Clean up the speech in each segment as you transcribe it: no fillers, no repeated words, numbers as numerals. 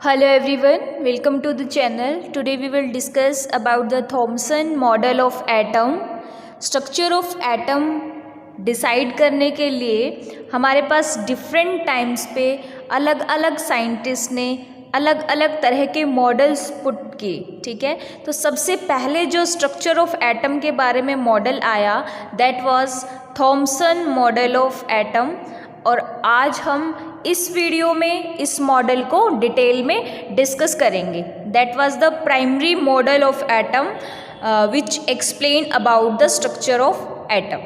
Hello everyone, welcome to the channel. Today we will discuss about the Thomson model of atom. Structure of atom decide करने के लिए हमारे पास different times पे अलग अलग scientist ने अलग अलग तरह के मॉडल्स पुट किए. ठीक है, तो सबसे पहले जो स्ट्रक्चर ऑफ एटम के बारे में मॉडल आया that was Thompson model of atom. और आज हम इस वीडियो में इस मॉडल को डिटेल में डिस्कस करेंगे. That was the primary model of atom which explain about the structure of atom.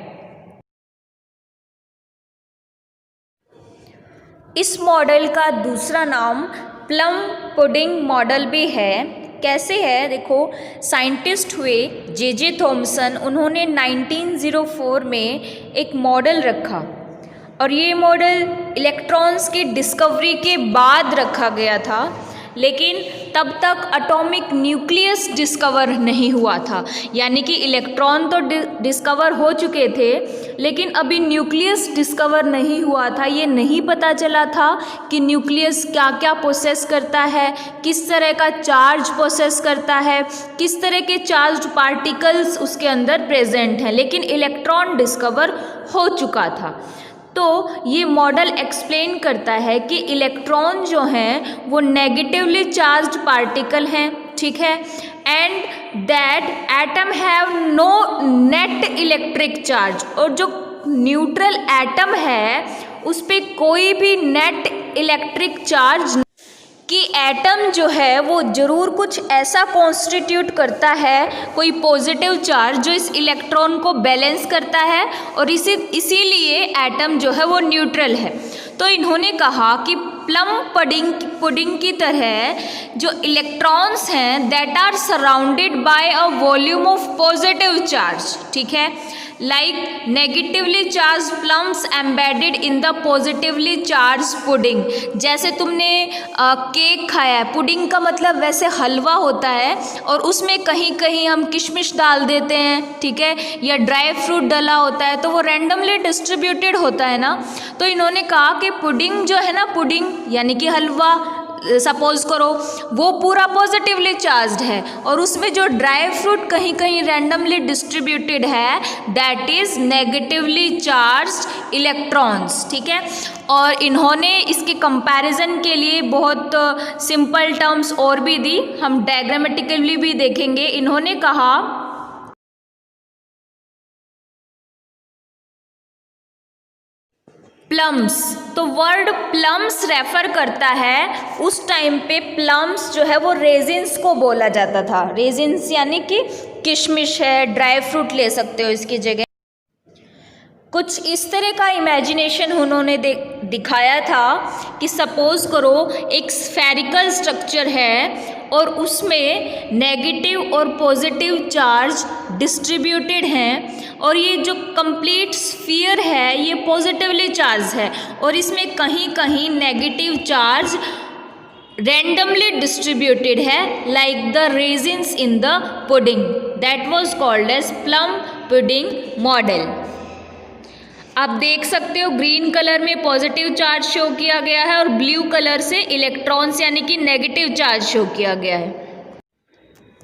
इस मॉडल का दूसरा नाम प्लम पुडिंग मॉडल भी है. कैसे है देखो, साइंटिस्ट हुए जे थॉमसन. उन्होंने 1904 में एक मॉडल रखा और ये मॉडल इलेक्ट्रॉन्स की डिस्कवरी के बाद रखा गया था, लेकिन तब तक एटॉमिक न्यूक्लियस डिस्कवर नहीं हुआ था. यानी कि इलेक्ट्रॉन तो डिस्कवर हो चुके थे, लेकिन अभी न्यूक्लियस डिस्कवर नहीं हुआ था. ये नहीं पता चला था कि न्यूक्लियस क्या क्या प्रोसेस करता है, किस तरह का चार्ज प्रोसेस करता है, किस तरह के चार्ज पार्टिकल्स उसके अंदर प्रेजेंट हैं. लेकिन इलेक्ट्रॉन डिस्कवर हो चुका था. तो ये मॉडल एक्सप्लेन करता है कि इलेक्ट्रॉन जो हैं वो नेगेटिवली चार्ज्ड पार्टिकल हैं. ठीक है, and that atom have no net electric charge. और जो न्यूट्रल एटम है उस पर कोई भी नेट इलेक्ट्रिक चार्ज कि एटम जो है वो ज़रूर कुछ ऐसा कॉन्स्टिट्यूट करता है, कोई पॉजिटिव चार्ज जो इस इलेक्ट्रॉन को बैलेंस करता है, और इसीलिए एटम जो है वो न्यूट्रल है. तो इन्होंने कहा कि प्लम पुडिंग की तरह जो इलेक्ट्रॉन्स हैं that are surrounded by a volume of positive charge. ठीक है, like negatively charge plums embedded in the positively charge pudding. जैसे तुमने केक खाया है, पुडिंग का मतलब वैसे हलवा होता है और उसमें कहीं कहीं हम किशमिश डाल देते हैं. ठीक है, या ड्राई फ्रूट डला होता है तो वो रैंडमली डिस्ट्रीब्यूटेड होता है ना. तो इन्होंने कहा कि पुडिंग जो है ना, पुडिंग यानी कि हलवा सपोज करो वो पूरा पॉजिटिवली चार्ज्ड है, और उसमें जो ड्राई फ्रूट कहीं कहीं रैंडमली डिस्ट्रीब्यूटेड है that is negatively charged electrons. ठीक है, और इन्होंने इसके कंपैरिजन के लिए बहुत सिंपल टर्म्स और भी दी, हम डायग्रामेटिकली भी देखेंगे. इन्होंने कहा प्लम्स, तो वर्ड प्लम्स रेफर करता है उस टाइम पे प्लम्स जो है वो रेजिन्स को बोला जाता था. रेजिन्स यानी कि किशमिश है, ड्राई फ्रूट ले सकते हो इसकी जगह. कुछ इस तरह का इमेजिनेशन उन्होंने दिखाया था कि सपोज करो एक स्फेरिकल स्ट्रक्चर है और उसमें नेगेटिव और पॉजिटिव चार्ज डिस्ट्रीब्यूटेड हैं, और ये जो कंप्लीट स्फीयर है ये पॉजिटिवली चार्ज है, और इसमें कहीं कहीं नेगेटिव चार्ज रैंडमली डिस्ट्रीब्यूटेड है like the raisins in the pudding. That was called as plum pudding model. आप देख सकते हो ग्रीन कलर में पॉजिटिव चार्ज शो किया गया है और ब्लू कलर से इलेक्ट्रॉन्स यानी कि नेगेटिव चार्ज शो किया गया है.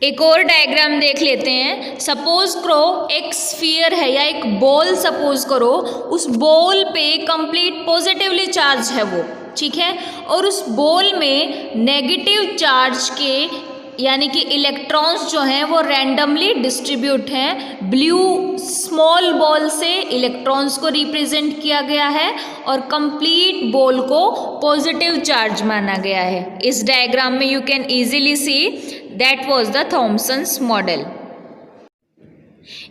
एक और डायग्राम देख लेते हैं. सपोज करो एक स्फीयर है या एक बॉल सपोज करो, उस बॉल पे कंप्लीट पॉजिटिवली चार्ज है वो. ठीक है, और उस बॉल में नेगेटिव चार्ज के यानी कि इलेक्ट्रॉन्स जो हैं वो रैंडमली डिस्ट्रीब्यूट हैं. ब्लू स्मॉल बॉल से इलेक्ट्रॉन्स को रिप्रेजेंट किया गया है और कंप्लीट बॉल को पॉजिटिव चार्ज माना गया है. इस डायग्राम में you can easily see that was the Thomson's model.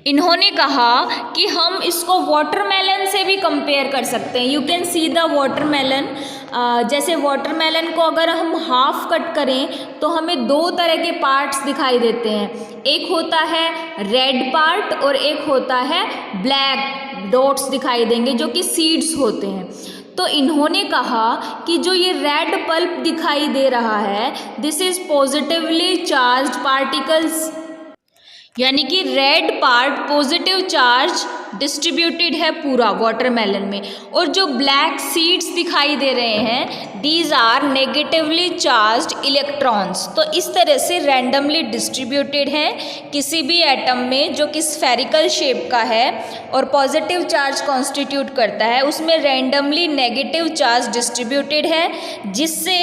इन्होंने कहा कि हम इसको वाटरमेलन से भी कंपेयर कर सकते हैं. You can see the watermelon. जैसे वाटरमेलन को अगर हम हाफ कट करें तो हमें दो तरह के पार्ट्स दिखाई देते हैं. एक होता है रेड पार्ट और एक होता है ब्लैक डॉट्स दिखाई देंगे जो कि सीड्स होते हैं. तो इन्होंने कहा कि जो ये रेड पल्प दिखाई दे रहा है this is positively charged particles. यानी कि red part positive charge distributed है पूरा वाटरमेलन में, और जो ब्लैक सीड्स दिखाई दे रहे हैं these are negatively charged electrons. तो इस तरह से रैंडमली डिस्ट्रीब्यूटेड हैं किसी भी एटम में जो कि स्फेरिकल शेप का है और पॉजिटिव चार्ज कॉन्स्टिट्यूट करता है, उसमें रैंडमली नेगेटिव चार्ज डिस्ट्रीब्यूटेड है, जिससे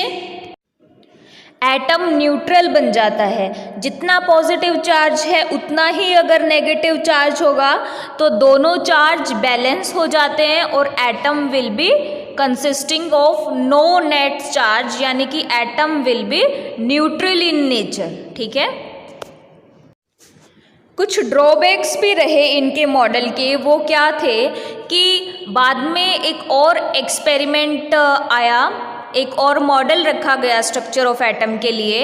एटम न्यूट्रल बन जाता है। जितना पॉजिटिव चार्ज है उतना ही अगर नेगेटिव चार्ज होगा तो दोनों चार्ज बैलेंस हो जाते हैं और atom will be consisting of no net charge, यानी कि atom will be neutral in nature. ठीक है, कुछ ड्रॉबैक्स भी रहे इनके मॉडल के। वो क्या थे कि बाद में एक और एक्सपेरिमेंट आया, एक और मॉडल रखा गया स्ट्रक्चर ऑफ एटम के लिए,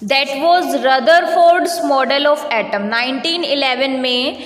that was Rutherford's model of atom. 1911 में,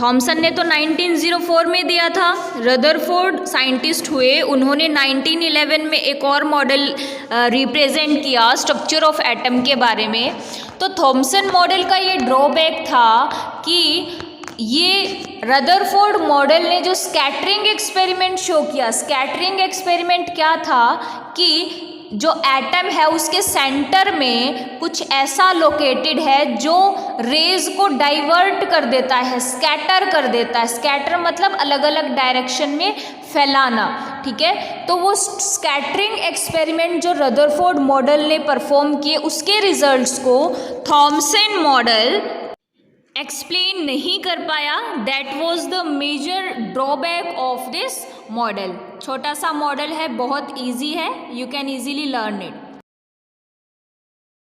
थॉमसन ने तो 1904 में दिया था, रदरफोर्ड साइंटिस्ट हुए, उन्होंने 1911 में एक और मॉडल रिप्रेजेंट किया स्ट्रक्चर ऑफ एटम के बारे में। तो थॉमसन मॉडल का ये ड्रॉबैक था कि ये रदरफोर्ड मॉडल ने जो स्कैटरिंग एक्सपेरिमेंट शो किया, स्कैटरिंग एक्सपेरिमेंट क्या था कि जो एटम है उसके सेंटर में कुछ ऐसा लोकेटेड है जो रेज को डाइवर्ट कर देता है, स्कैटर कर देता है। स्कैटर मतलब अलग अलग डायरेक्शन में फैलाना। ठीक है, तो वो स्कैटरिंग एक्सपेरिमेंट जो रदरफोर्ड मॉडल ने परफॉर्म किए, उसके रिजल्ट्स को थॉमसन मॉडल एक्सप्लेन नहीं कर पाया। That was the major drawback of this model. छोटा सा मॉडल है, बहुत ईजी है, you can easily learn it.